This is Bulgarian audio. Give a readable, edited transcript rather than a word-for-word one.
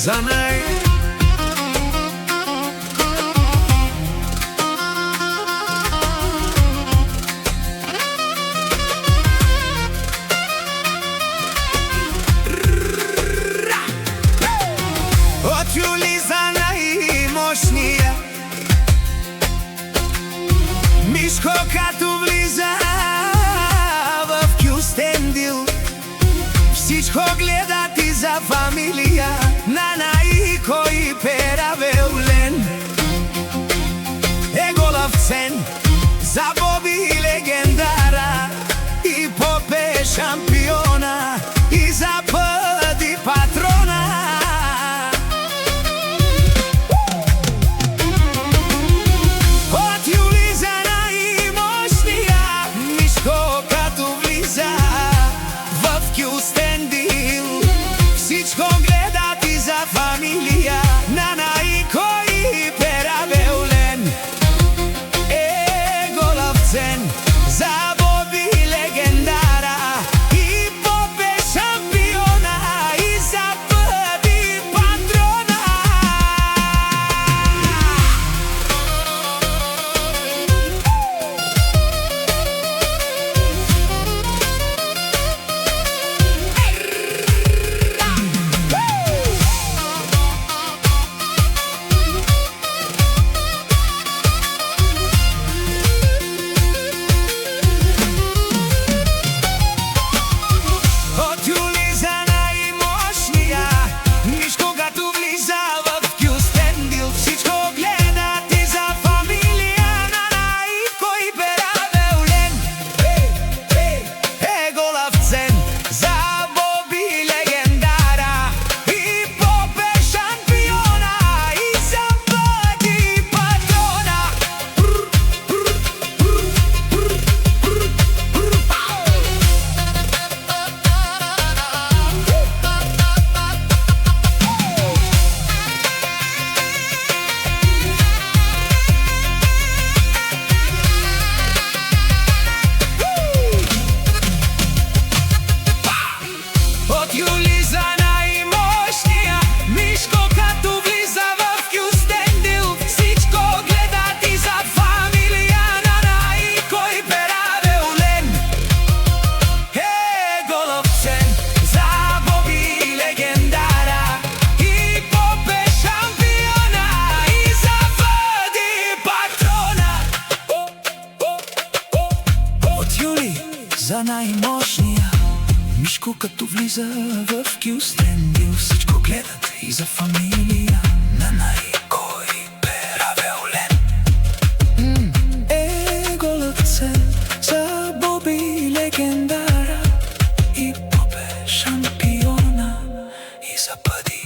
за нај. Од Јули за најмошнија, Мишко като влиза в Кюстендил, всичко гледат и за фамилија, на најкој перавелен. Еголовцен, за Боби легендара, и Попе шампиона, и за Пъди патрона. Од Јули за најмошнија, Мишко като влиза в Кюстендил, всичко гледат и за фамилија, на најкој перавелен. Еголовцен, за Боби легендара, и Попе шампиона, и за Пъди патрона. Од Јули за најмошнија, Мишко като влиза в Кюстендил, всичко гледат и за фамилија, на најкој перавелен. Еголовцен, за Боби легендара, и Попе шампиона, и за Пъди патрона. Од Јули за најмошнија, Мишко като влиза в Кюстендил, всичко гледат и за фамилија, на најкој перавелен. Еголовцен, за Боби легендара, и Попе шампиона, и за Пъди патрона. Од Јули за најмошнија, Мишко като влиза в Кюстендил, всичко гледат и за фамилија, на најкој перавелен. Еголовцен, за Боби легендара, и Попе шампиона, и за Пъди